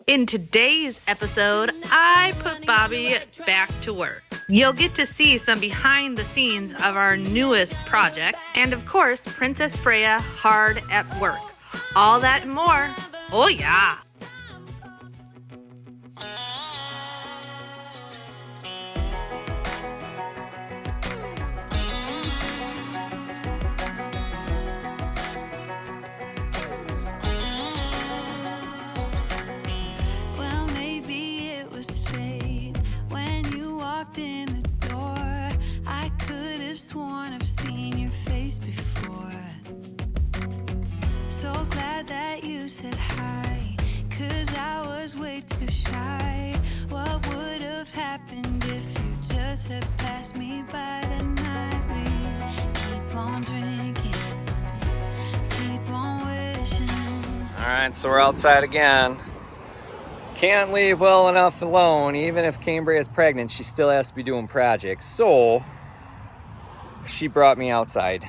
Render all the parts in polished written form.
In today's episode, I put Bobby back to work. You'll get to see some behind the scenes of our newest project, and of course, Princess Freya hard at work. All that and more. Oh yeah! Said hi, 'cause I was way too shy. What would have happened if you just had passed me by the night? We keep on drinking, keep on wishing. Alright, so we're outside again. Can't leave well enough alone. Even if Cambriea is pregnant, she still has to be doing projects. So she brought me outside.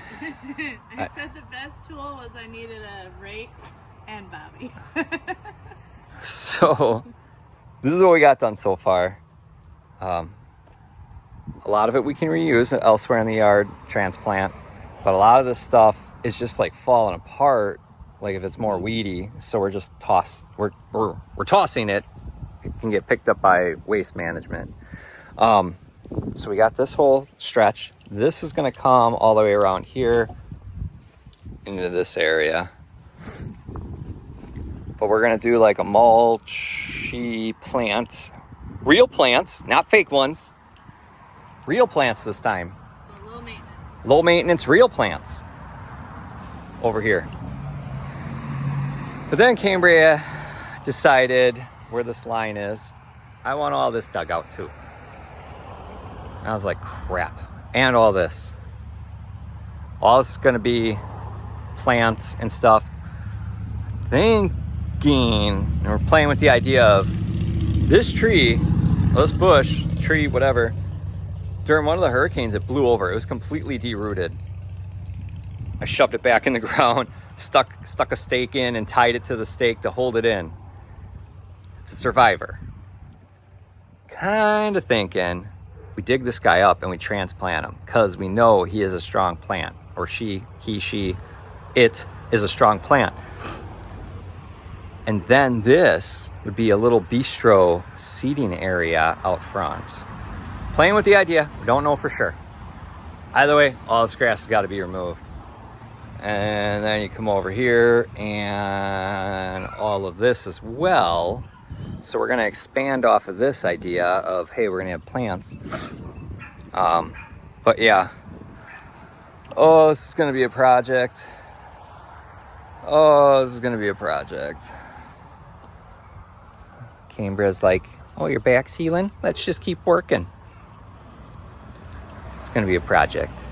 I said the best tool was I needed a rake and Bobby. So this is what we got done so far. A lot of it we can reuse elsewhere in the yard, transplant, but a lot of this stuff is just like falling apart, like if it's more weedy. So we're just we're tossing it. It can get picked up by waste management. So we got this whole stretch. This is going to come all the way around here into this area. But we're going to do like a mulchy plant. Real plants, not fake ones. Real plants this time. But low maintenance. Low maintenance, real plants. Over here. But then Cambriea decided where this line is. I want all this dug out too. And I was like, crap. And all this. All this is going to be plants and stuff. And we're playing with the idea of this tree, this bush, tree, whatever. During one of the hurricanes, it blew over. It was completely derooted. I shoved it back in the ground, stuck a stake in and tied it to the stake to hold it in. It's a survivor. Kind of thinking we dig this guy up and we transplant him because we know he is a strong plant, or she, he, she, it is a strong plant. And then this would be a little bistro seating area out front. Playing with the idea, we don't know for sure. Either way, all this grass has got to be removed. And then you come over here and all of this as well. So we're going to expand off of this idea of, hey, we're going to have plants. But yeah. Oh, this is going to be a project. Oh, this is going to be a project. Cambria's like, oh, your back's healing? Let's just keep working. It's going to be a project.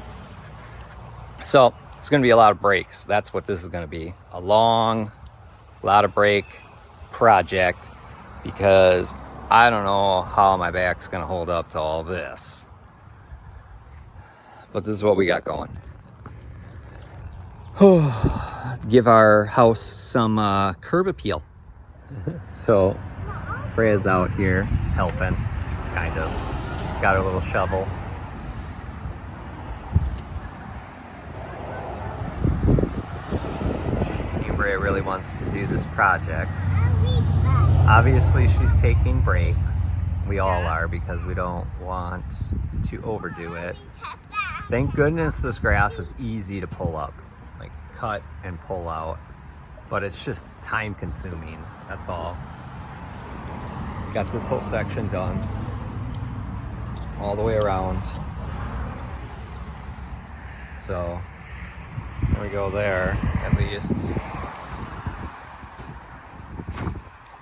So it's going to be a lot of breaks. That's what this is going to be. A lot of break project, because I don't know how my back's going to hold up to all this. But this is what we got going. Give our house some curb appeal. So Freya's out here helping, kind of. She's got her little shovel. Cambriea really wants to do this project. Obviously she's taking breaks. We all are, because we don't want to overdo it. Thank goodness this grass is easy to pull up. Like cut and pull out. But it's just time consuming. That's all. Got this whole section done. All the way around. So there we go there, at least.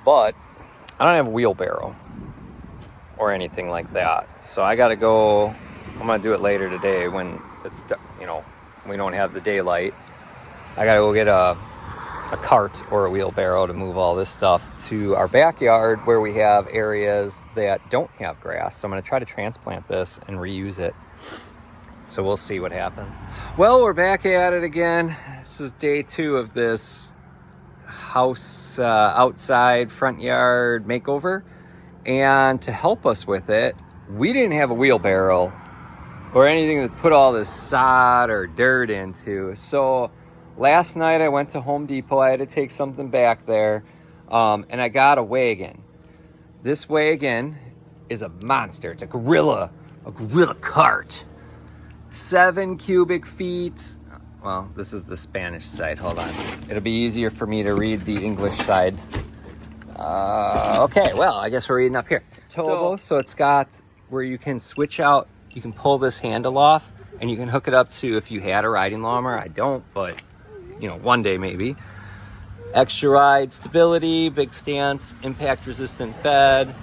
But I don't have a wheelbarrow or anything like that. So I gotta go, I'm gonna do it later today when it's, we don't have the daylight. I gotta go get a cart or a wheelbarrow to move all this stuff to our backyard where we have areas that don't have grass. So I'm going to try to transplant this and reuse it. So we'll see what happens. Well, we're back at it again. This is day 2 of this house outside front yard makeover. And to help us with it, we didn't have a wheelbarrow or anything to put all this sod or dirt into. So last night I went to Home Depot. I had to take something back there, and I got a wagon. This wagon is a monster. It's a gorilla cart. 7 cubic feet. Well, this is the Spanish side. Hold on. It'll be easier for me to read the English side. Okay, well, I guess we're reading up here. So it's got where you can switch out. You can pull this handle off, and you can hook it up to if you had a riding lawnmower. I don't, but one day maybe. Extra ride stability, big stance, impact resistant bed,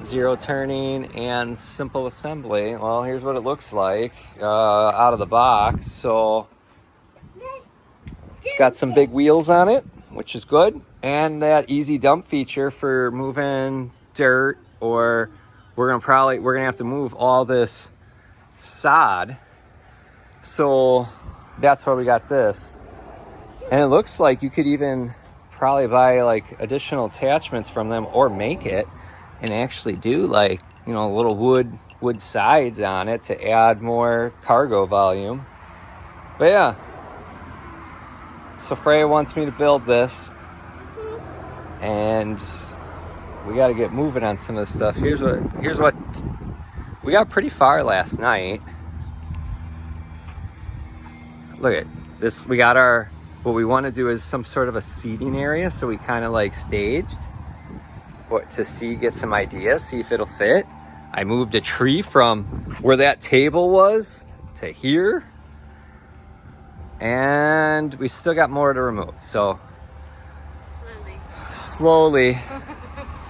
0 turning, and simple assembly. Well, here's what it looks like out of the box. So it's got some big wheels on it, which is good, and that easy dump feature for moving dirt, or we're gonna have to move all this sod. So that's why we got this. And it looks like you could even probably buy like additional attachments from them, or make it and actually do like, little wood sides on it to add more cargo volume. But yeah, so Freya wants me to build this, and we got to get moving on some of this stuff. Here's what we got pretty far last night. Look at this. We got what we want to do is some sort of a seating area. So we kind of like staged get some ideas, see if it'll fit. I moved a tree from where that table was to here. And we still got more to remove. So slowly.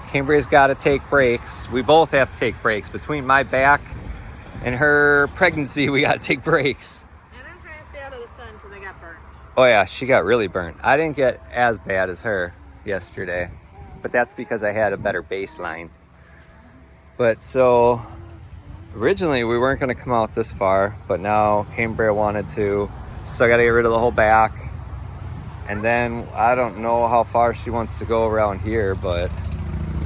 Cambrea's got to take breaks. We both have to take breaks. Between my back and her pregnancy, we got to take breaks. And I'm trying to stay out of the sun because I got burnt. Oh yeah, she got really burnt. I didn't get as bad as her yesterday, but that's because I had a better baseline. But so originally we weren't going to come out this far, but now Cambriea wanted to. So I got to get rid of the whole back. And then I don't know how far she wants to go around here, but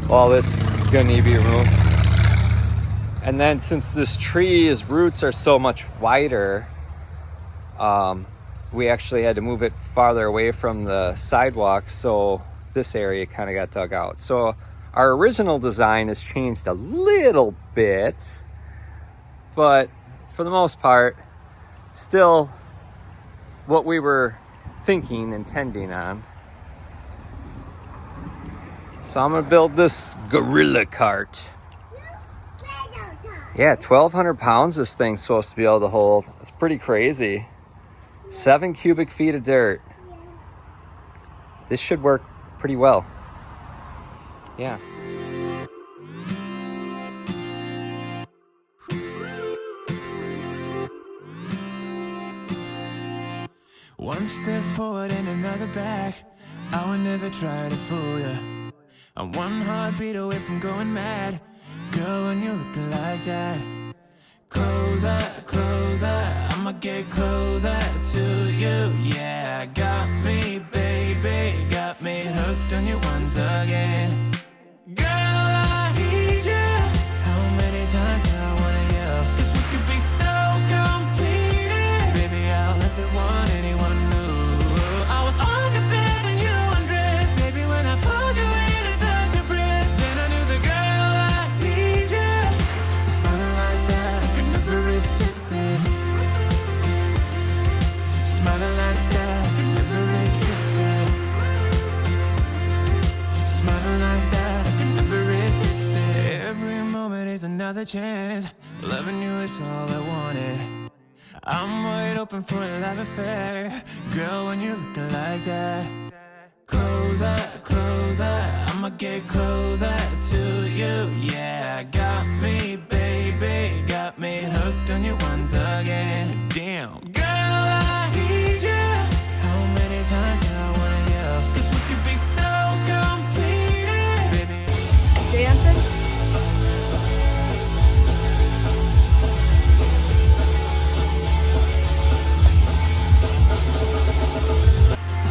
all this is going to need to be removed. And then since this tree's roots are so much wider, we actually had to move it farther away from the sidewalk, so this area kind of got dug out. So our original design has changed a little bit, but for the most part, still what we were intending on. So I'm gonna build this gorilla cart. Yeah, 1,200 pounds this thing's supposed to be able to hold. It's pretty crazy. 7 cubic feet of dirt. This should work pretty well. Yeah. One step forward and another back. I would never try to fool ya. I'm one heartbeat away from going mad. Girl, when you're looking like that. Closer, closer, I'ma get closer to you. Yeah, got me, baby, got me hooked on you once again. Girl, I need you. How many times do I wanna yell? 'Cause we could be so complete. Baby, I'll never want anyone new. I was on the bed when you undressed. Baby, when I pulled you in and felt your breath, then I knew the girl I need you. Smiling like that, I could never resist it. Smiling like that, I could never resist it. Smiling like that, I could never resist it. Every moment is another chance. Loving you is all I wanted. I'm wide open for a love affair. Girl, when you're looking like that. Closer, closer, I'ma get closer to you. Yeah, got me, baby, got me hooked on you once again. Damn. Girl, I need you. How many times do I wanna yell? 'Cause we could be so complete, baby. Dancing?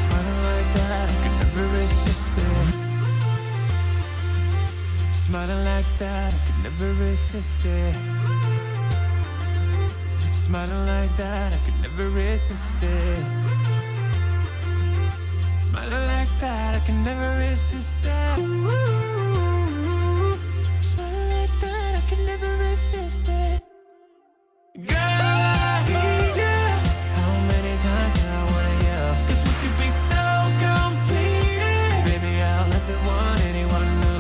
Smiling like that, I could never resist Smiling like that, I could never resist it. Smiling like that, I could never resist it. Smiling like that, I can never resist it. Smiling like that, I can never resist it. Girl, I need you. How many times do I want you? 'Cause we could be so complete. Baby, I'll never want anyone new.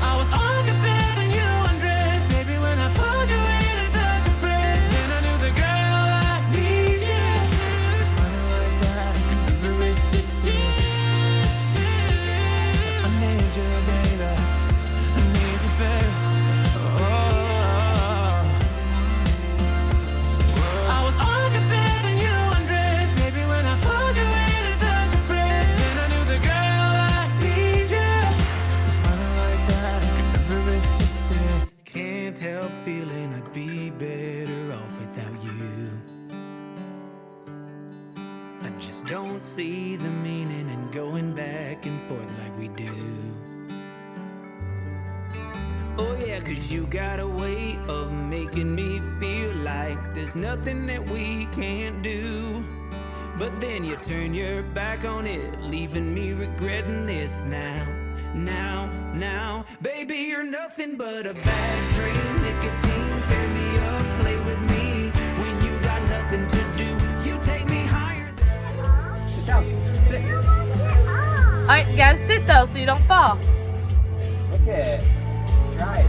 I was on the bed when you undressed. Baby, when I pulled you in and felt your breath, then I knew the girl I need you. Smiling like that, I can never resist it. I need you, baby. I need you, baby. I was on the bed when you undressed. Baby, when I pulled you in and felt your breath, then I knew the girl I need you. Smiling like that, I could never resist it. Can't help feeling I'd be better off without you. I just don't see the meaning in going back and forth like we do. Oh yeah, 'cause you got a way of making me feel like there's nothing that we can't do. But then you turn your back on it, leaving me regretting this now. Baby, you're nothing but a bad dream. Nicotine, tear me up, play with me. When you got nothing to do, you take me higher. Sit down, sit. Alright, you gotta sit though so you don't fall. Okay. Right.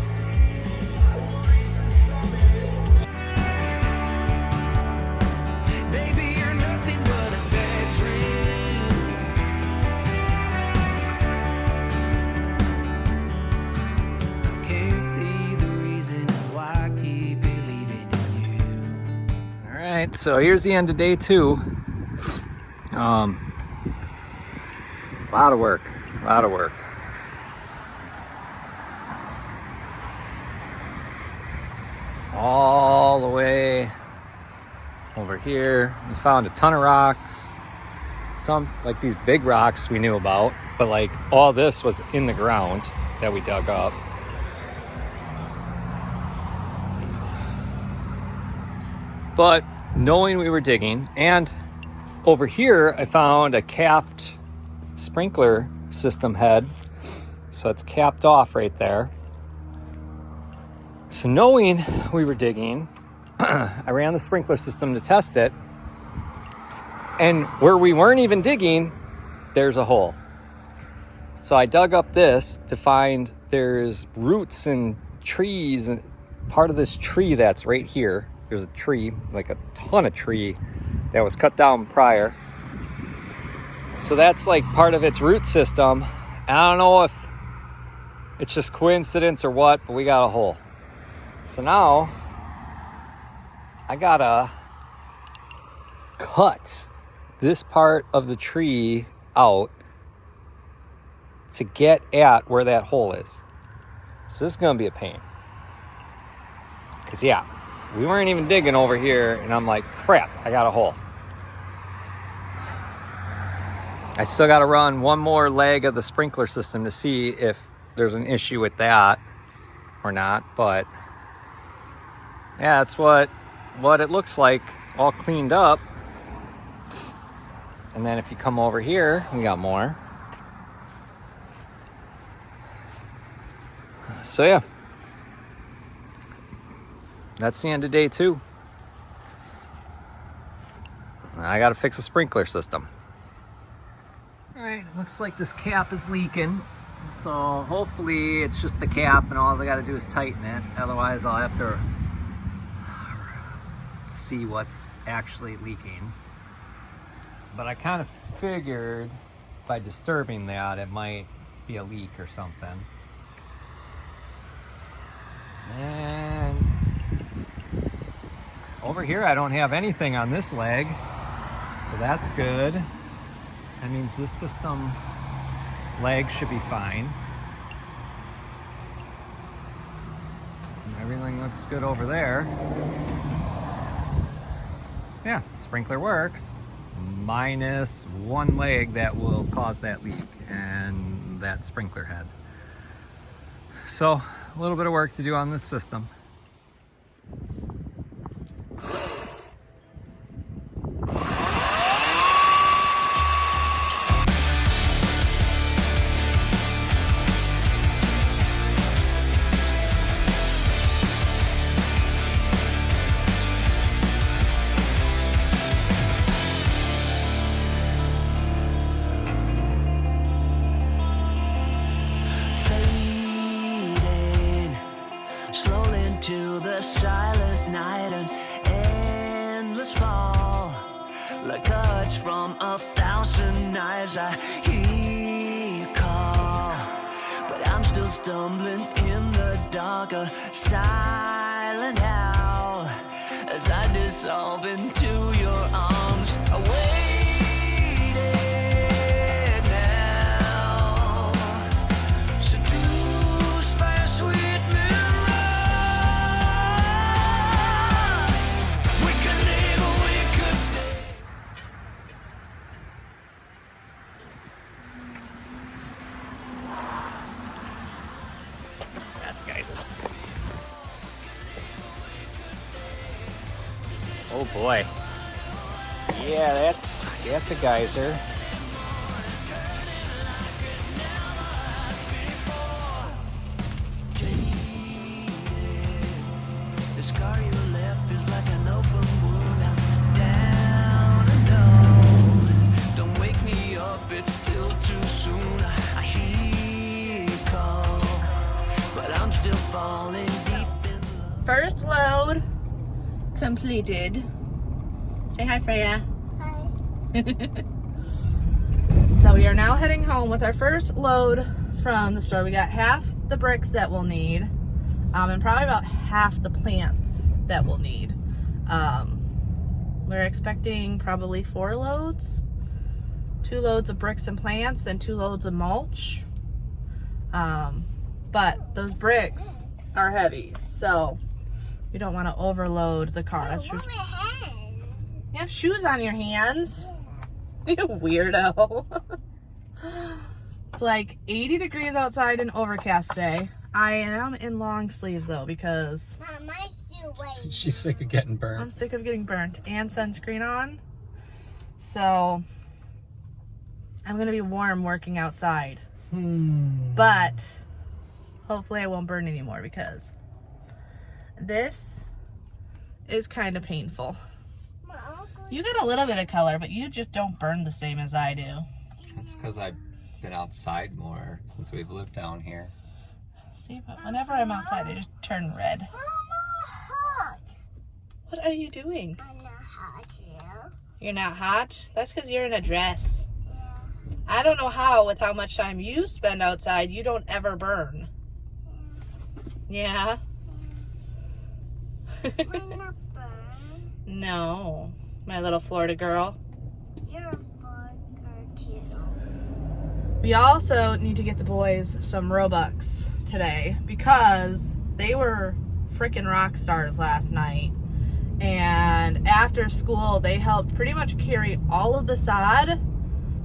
Baby, you're nothing but a bad dream. I can't see the reason why I keep believing in you. All right, so here's the end of day 2. Lot of work. All the way over here, we found a ton of rocks. Some, like these big rocks we knew about, but like all this was in the ground that we dug up. But knowing we were digging, and over here I found a capped sprinkler system head. So it's capped off right there. So knowing we were digging, I ran the sprinkler system to test it. And where we weren't even digging, there's a hole. So I dug up this to find there's roots and trees, and part of this tree that's right here. There's a tree, like a ton of tree that was cut down prior. So that's like part of its root system. I don't know if it's just coincidence or what, but we got a hole. So now I gotta cut this part of the tree out to get at where that hole is. So this is gonna be a pain. Cause yeah, we weren't even digging over here and I'm like, crap, I got a hole. I still gotta run one more leg of the sprinkler system to see if there's an issue with that or not, but yeah, that's what it looks like, all cleaned up. And then if you come over here, we got more. So yeah, that's the end of day 2. Now I gotta fix a sprinkler system. All right, looks like this cap is leaking. So hopefully it's just the cap and all I gotta do is tighten it. Otherwise I'll have to see what's actually leaking. But I kind of figured by disturbing that it might be a leak or something. And over here I don't have anything on this leg, so that's good. That means this system leg should be fine. And everything looks good over there. Yeah, sprinkler works, minus one leg that will cause that leak, and that sprinkler head. So a little bit of work to do on this system. Slowly into the silent night, an endless fall, like cuts from 1,000 knives. I hear you call, but I'm still stumbling in the dark, a silent howl as I dissolve into your arms. I waited now, seduced by a sweet mirage. We could live or we could stay. That's geyser. Oh boy. Yeah, that's a geyser. The scar you left is like an open wound. I'm down and out. Don't wake me up, it's still too soon. I hear you call, but I'm still falling deep in love. First load completed. Say hi, Freya. Hi. So we are now heading home with our first load from the store. We got half the bricks that we'll need, and probably about half the plants that we'll need. We're expecting probably 4 loads. 2 loads of bricks and plants and 2 loads of mulch. But those bricks are heavy, so we don't want to overload the car. That's true. my hand. You have shoes on your hands. You weirdo. It's like 80 degrees outside and overcast today. I am in long sleeves though because Mom, my shoe weighs. She's sick of getting I'm burned. sick of getting burnt and sunscreen on. So I'm gonna be warm working outside. But hopefully I won't burn anymore because this is kind of painful. My uncle. You got a little bit of color, but you just don't burn the same as I do. That's because I've been outside more since we've lived down here. See, but whenever I'm outside, I just turn red. I'm not hot. What are you doing? I'm not hot, too. You're not hot? That's because you're in a dress. Yeah. I don't know how, with how much time you spend outside, you don't ever burn. Yeah? I'm not burned. No, my little Florida girl. You're a fucker, too. We also need to get the boys some Robux today because they were freaking rock stars last night. And after school, they helped pretty much carry all of the sod,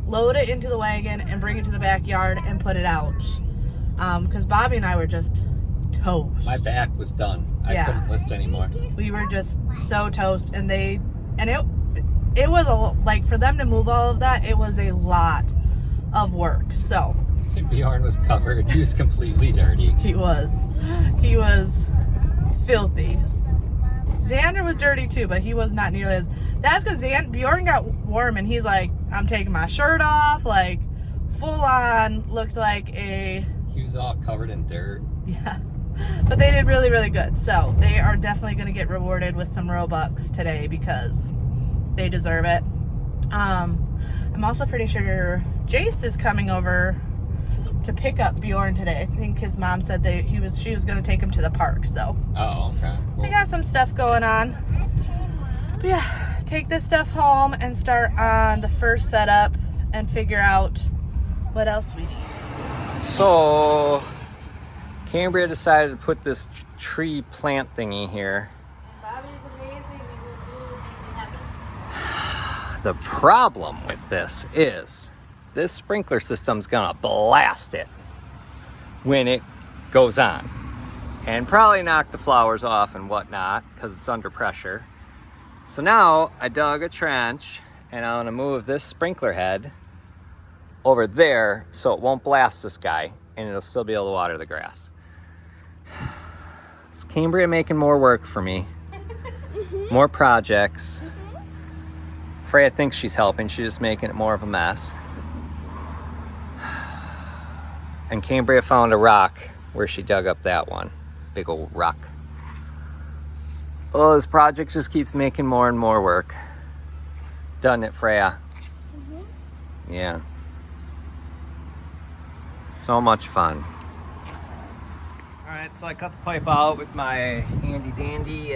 load it into the wagon, and bring it to the backyard and put it out. Because Bobby and I were just toast. My back was done. I Yeah. couldn't lift anymore. We were just so toast, and it was like for them to move all of that, it was a lot of work. So Bjorn was covered. He was completely dirty. he was filthy. Xander was dirty too, but he was not nearly as. That's because Bjorn got warm, and he's like, I'm taking my shirt off, like full on, looked like a. He was all covered in dirt. Yeah. But they did really, really good. So they are definitely going to get rewarded with some Robux today because they deserve it. I'm also pretty sure Jace is coming over to pick up Bjorn today. I think his mom said she was going to take him to the park. So Oh, okay. we Well, got some stuff going on. But yeah, take this stuff home and start on the first setup and figure out what else we need. so Cambriea decided to put this tree plant thingy here. Bobby's amazing. He will make it happen. The problem with this is this sprinkler system's gonna blast it when it goes on. And probably knock the flowers off and whatnot because it's under pressure. So now I dug a trench and I'm gonna move this sprinkler head over there so it won't blast this guy and it'll still be able to water the grass. So Cambriea making more work for me. More projects. Freya thinks she's helping, she's just making it more of a mess. And Cambriea found a rock where she dug up that one. Big old rock. Oh, this project just keeps making more and more work. Doesn't it, Freya? Yeah. So much fun. Alright, so I cut the pipe out with my handy dandy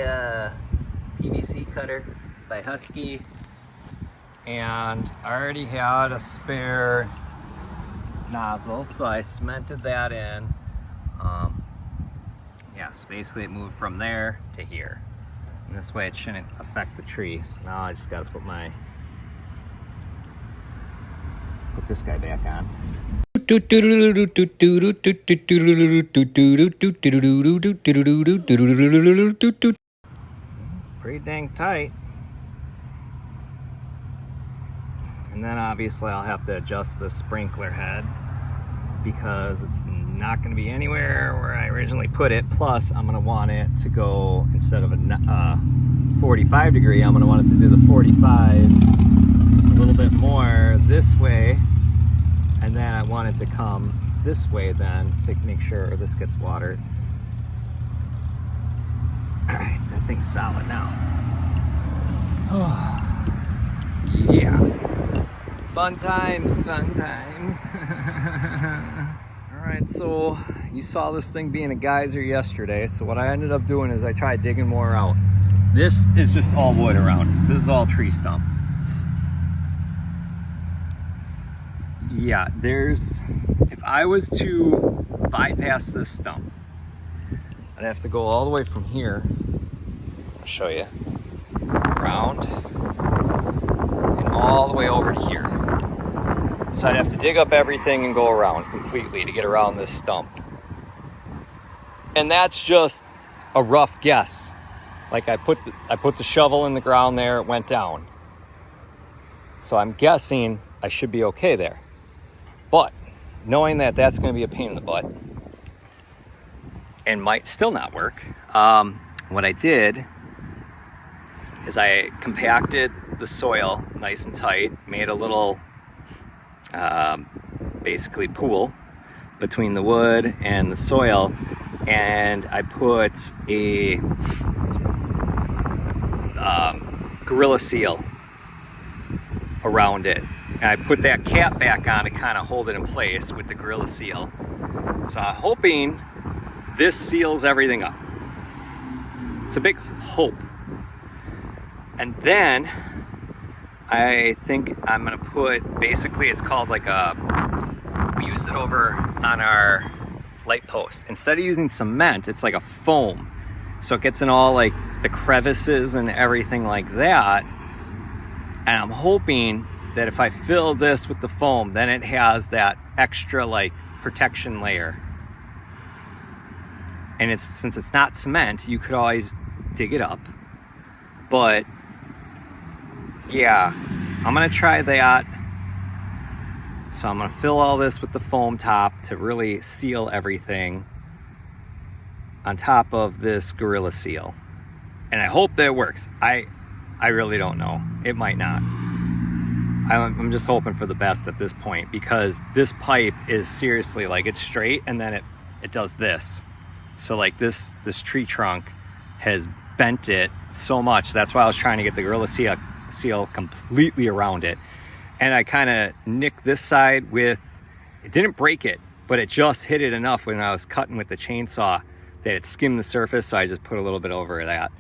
PVC cutter by Husky. And I already had a spare nozzle, so I cemented that in. Yeah, so basically it moved from there to here. And this way it shouldn't affect the tree. So now I just gotta put this guy back on. Pretty dang tight. And then obviously I'll have to adjust the sprinkler head because it's not going to be anywhere where I originally put it. Plus I'm going to want it to go, instead of a 45 degree, I'm going to want it to do the 45 a little bit more this way. And then I want it to come this way then to make sure this gets watered. All right, that thing's solid now. Yeah. Fun times, fun times. All right, so you saw this thing being a geyser yesterday. So what I ended up doing is I tried digging more out. This is just all wood around it. This is all tree stump. Yeah, if I was to bypass this stump, I'd have to go all the way from here. I'll show you. Around. And all the way over to here. So I'd have to dig up everything and go around completely to get around this stump. And that's just a rough guess. Like I put the shovel in the ground there, it went down. So I'm guessing I should be okay there. But knowing that that's going to be a pain in the butt and might still not work, what I did is I compacted the soil nice and tight, made a little basically pool between the wood and the soil, and I put a Gorilla Seal around it. And I put that cap back on to kind of hold it in place with the Gorilla Seal. So I'm hoping this seals everything up. It's a big hope. And then I think I'm gonna put, basically it's called like we used it over on our light post. Instead of using cement, it's like a foam. So it gets in all like the crevices and everything like that. And I'm hoping that if I fill this with the foam, then it has that extra like protection layer. And since it's not cement, you could always dig it up. But yeah, I'm gonna try that. So I'm gonna fill all this with the foam top to really seal everything on top of this Gorilla Seal. And I hope that it works. I really don't know. It might not. I'm just hoping for the best at this point, because this pipe is seriously like, it's straight and then it does this. So like this tree trunk has bent it so much. That's why I was trying to get the Gorilla Seal completely around it. And I kind of nicked this side with, it didn't break it, but it just hit it enough when I was cutting with the chainsaw that it skimmed the surface. So I just put a little bit over that.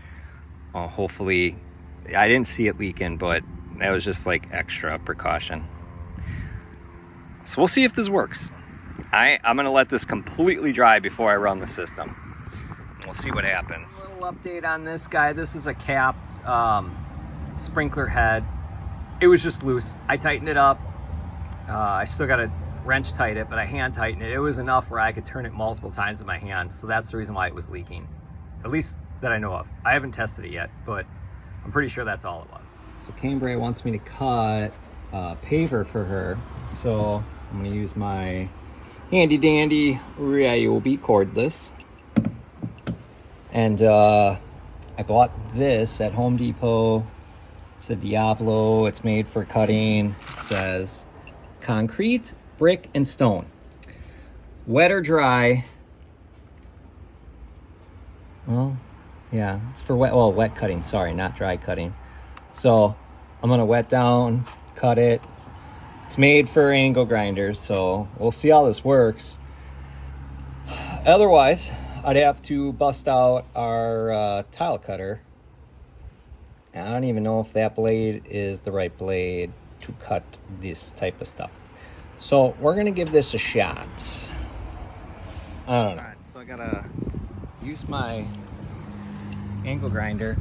Hopefully, I didn't see it leaking, but that was just like extra precaution. So we'll see if this works. I'm gonna let this completely dry before I run the system. We'll see what happens. A little update on this guy. This is a capped sprinkler head. It was just loose. I tightened it up. I still gotta wrench tight it, but I hand tightened it. It was enough where I could turn it multiple times in my hand. So that's the reason why it was leaking. At least that I know of. I haven't tested it yet, but I'm pretty sure that's all it was. So Cambriea wants me to cut paver for her. So I'm gonna use my handy dandy Ryobi cordless. And I bought this at Home Depot. It's a Diablo. It's made for cutting. It says concrete, brick, and stone. Wet or dry. Well, yeah, it's for wet, well, wet cutting, sorry, not dry cutting. So I'm gonna wet down, cut it. It's made for angle grinders, so we'll see how this works. Otherwise, I'd have to bust out our tile cutter. And I don't even know if that blade is the right blade to cut this type of stuff. So we're gonna give this a shot. I don't know. All right, so I gotta use my angle grinder.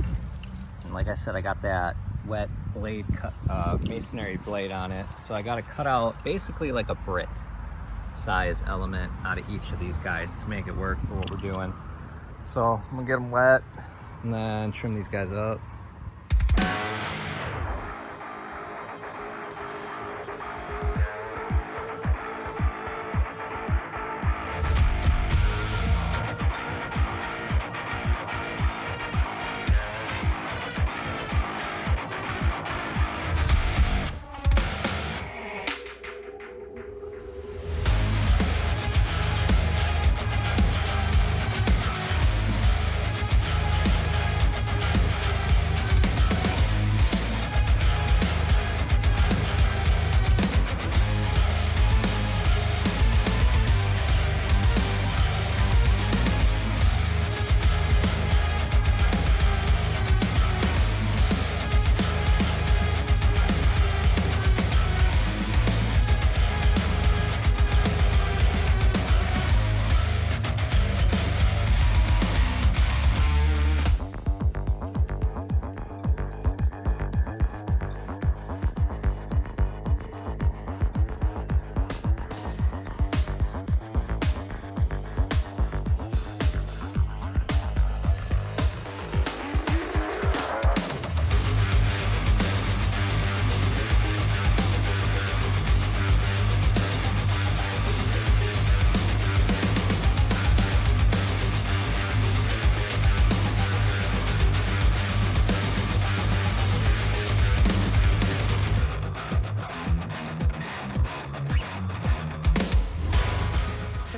And like I said, I got that wet blade cut, masonry blade on it. So I gotta cut out basically like a brick size element out of each of these guys to make it work for what we're doing. So I'm gonna get them wet and then trim these guys up.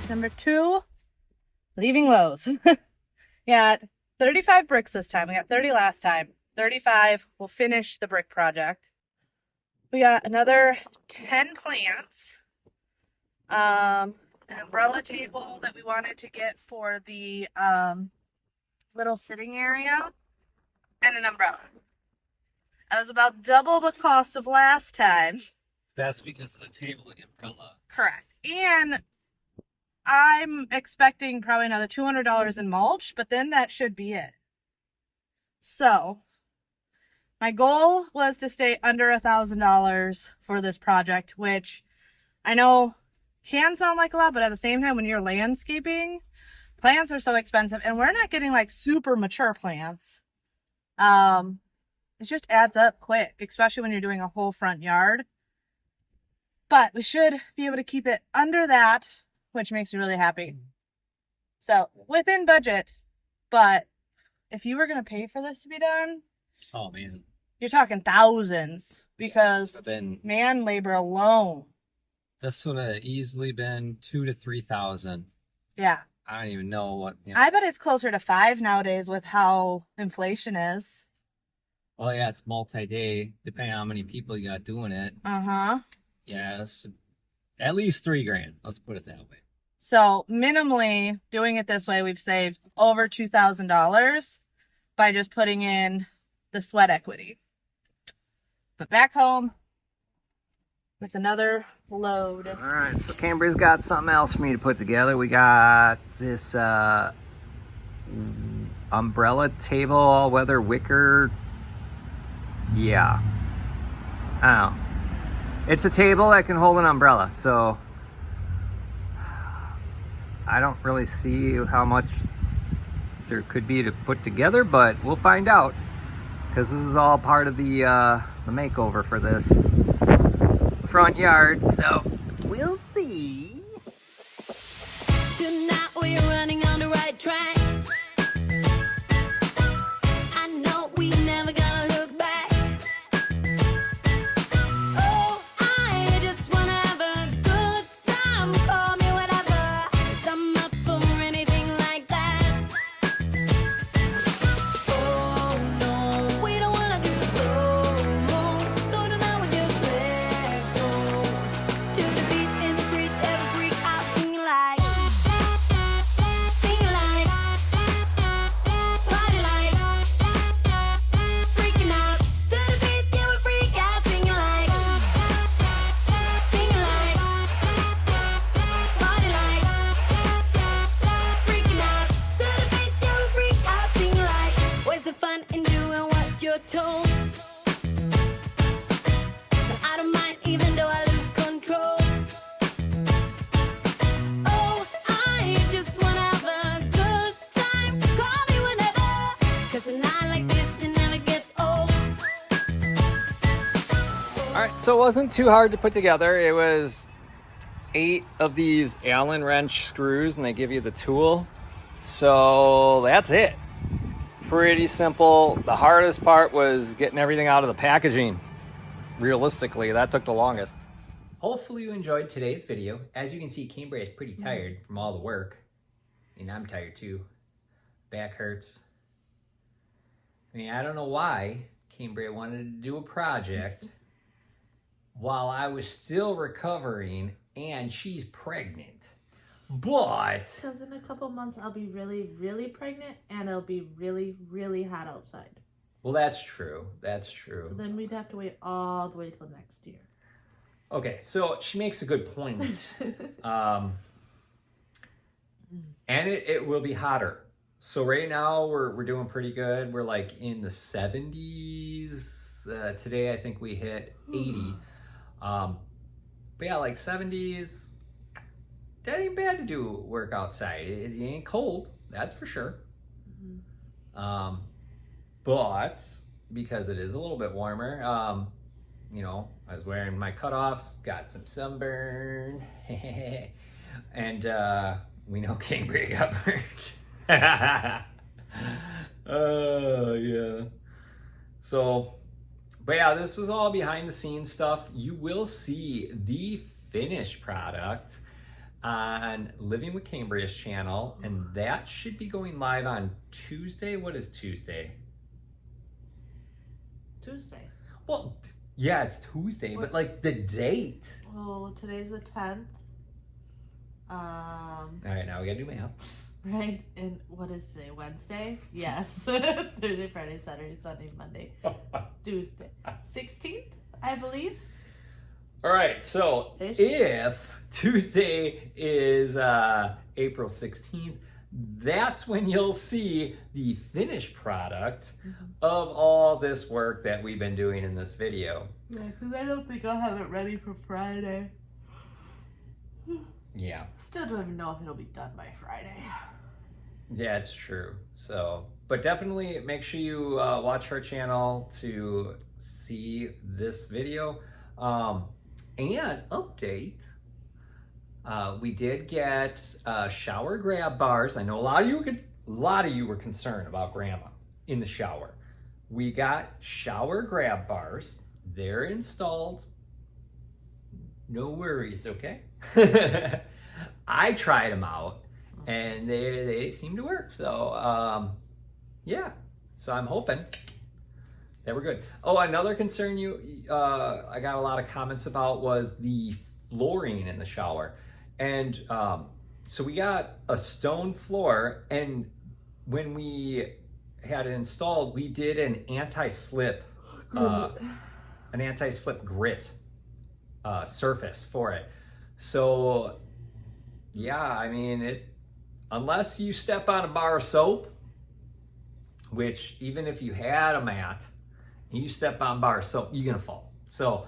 Number 2, leaving Lowe's. Got 35 bricks this time. We got 30 last time. 35 will finish the brick project. We got another 10 plants. An umbrella table that we wanted to get for the little sitting area. And an umbrella. That was about double the cost of last time. That's because of the table and umbrella. Correct. And I'm expecting probably another $200 in mulch, but then that should be it. So, my goal was to stay under $1,000 for this project, which I know can sound like a lot, but at the same time, when you're landscaping, plants are so expensive, and we're not getting like super mature plants. It just adds up quick, especially when you're doing a whole front yard. But we should be able to keep it under that, which makes me really happy. So within budget, but if you were going to pay for this to be done, oh man, you're talking thousands because then man labor alone. this would have easily been 2,000 to 3,000. Yeah. I don't even know what. You know. I bet it's closer to 5 nowadays with how inflation is. Well, yeah, it's multi-day, depending on how many people you got doing it. Uh-huh. Yeah, it's at least $3,000. Let's put it that way. So minimally doing it this way, we've saved over $2,000 by just putting in the sweat equity. But back home with another load. All right, so Cambria's got something else for me to put together. We got this umbrella table, all-weather wicker. Yeah. I don't know. It's a table that can hold an umbrella, so I don't really see how much there could be to put together, but we'll find out, because this is all part of the makeover for this front yard, so we'll see. Tonight we're running on the right track. I know we never gonna look back. Oh, I just wanna have a good time. Call me whatever, 'cause I'm up for anything like that. Oh no, we don't wanna do slow-mo, so tonight we just let go. To the beat in the streets, every freak out, singing like, party like, freaking out. To the beat, yeah, we freak out, singing like, party like, freaking out. To the beat, yeah, we freak out, singing like, where's the fun in doing what you're told? But I don't mind even though I lose control. Oh, I just wanna have a good time, so call me whenever, 'cause a night like this, it never gets old. All right, so it wasn't too hard to put together. It was 8 of these Allen wrench screws, and they give you the tool. So that's it. Pretty simple. The hardest part was getting everything out of the packaging. Realistically, that took the longest. Hopefully you enjoyed today's video. As you can see, Cambriea is pretty tired from all the work. And I'm tired too. Back hurts. I mean, I don't know why Cambriea wanted to do a project while I was still recovering and she's pregnant. But Because in a couple months I'll be really, really pregnant and it'll be really, really hot outside. well, that's true. That's So true. then we'd have to wait all the way till next year. Okay, so she makes a good point. And it will be hotter. So right now we're doing pretty good. We're like in the 70s. Today I think we hit 80. But yeah, like 70s. That ain't bad to do work outside. It ain't cold, that's for sure. But because it is a little bit warmer, you know, I was wearing my cutoffs, got some sunburn, and we know Cambriea got burned. Oh yeah. So, but yeah, this was all behind the scenes stuff. You will see the finished product on Living with Cambria's channel, and that should be going live on Tuesday. What is Tuesday? Tuesday. Well, yeah, it's Tuesday, but like the date. Oh, today's the 10th. All right, now we gotta do math. Right? And what is today? Wednesday? Yes. Thursday, Friday, Saturday, Sunday, Monday, Tuesday. 16th, I believe. All right, so Ish. if Tuesday is April 16th, that's when you'll see the finished product of all this work that we've been doing in this video. Yeah, because I don't think I'll have it ready for Friday. Yeah. Still don't even know if it'll be done by Friday. Yeah, it's true. So, but definitely make sure you watch our channel to see this video. And update, we did get shower grab bars. I know a lot of you were concerned about Grandma in the shower. We got shower grab bars. They're installed. No worries, okay? I tried them out and they seem to work. So yeah, so I'm hoping that we're good. Oh, another concern I got a lot of comments about was the flooring in the shower. And so we got a stone floor, and when we had it installed, we did an anti-slip grit surface for it. So yeah, I mean, unless you step on a bar of soap, which even if you had a mat and you step on bar of soap, you're gonna fall. So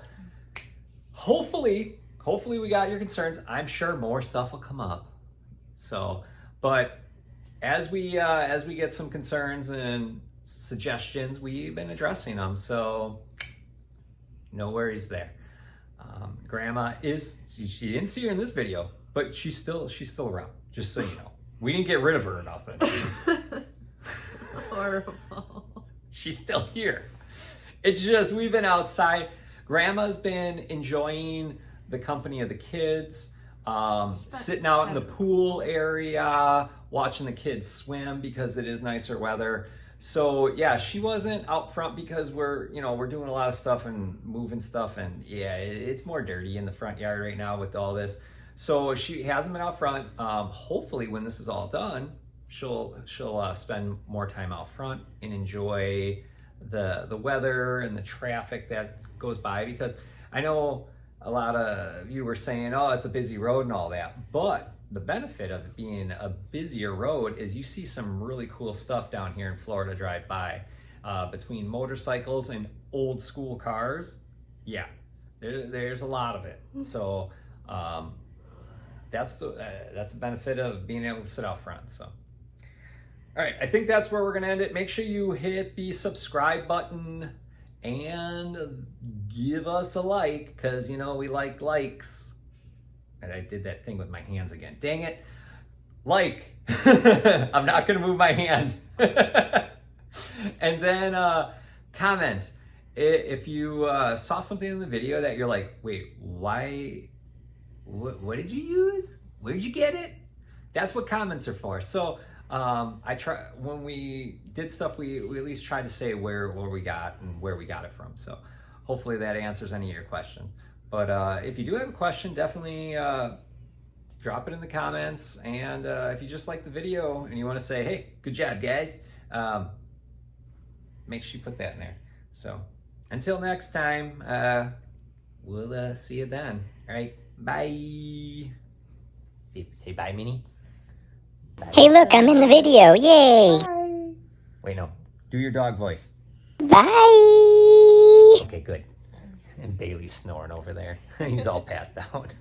hopefully we got your concerns. I'm sure more stuff will come up. So, but as we get some concerns and suggestions, we've been addressing them. So no worries there. Grandma is, she didn't see her in this video, but she's still around, just so you know. We didn't get rid of her or nothing. Horrible. She's still here. It's just, we've been outside. Grandma's been enjoying the company of the kids, sitting out in the pool area, watching the kids swim because it is nicer weather. So yeah, she wasn't out front because we're doing a lot of stuff and moving stuff, and yeah, it's more dirty in the front yard right now with all this. So she hasn't been out front. Hopefully when this is all done, she'll spend more time out front and enjoy the weather and the traffic that goes by, because I know a lot of you were saying, oh, it's a busy road and all that, but the benefit of it being a busier road is you see some really cool stuff down here in Florida drive by, between motorcycles and old school cars. Yeah, there's a lot of it. So that's the benefit of being able to sit out front. So all right, I think that's where we're gonna end it. Make sure you hit the subscribe button and give us a like, because we like likes. And I did that thing with my hands again. Dang it. Like. I'm not going to move my hand. And then comment. If you saw something in the video that you're like, wait, why? What did you use? Where'd you get it? That's what comments are for. So when we did stuff, we at least tried to say where we got and where we got it from. So hopefully that answers any of your questions. But if you do have a question, definitely drop it in the comments. And if you just like the video and you want to say, hey, good job, guys, make sure you put that in there. So until next time, we'll see you then. All right, bye. Say bye, Minnie. Bye. Hey, look, I'm in the video. Yay. Bye. Wait, no. Do your dog voice. Bye. Okay, good. And Bailey's snoring over there. He's all passed out.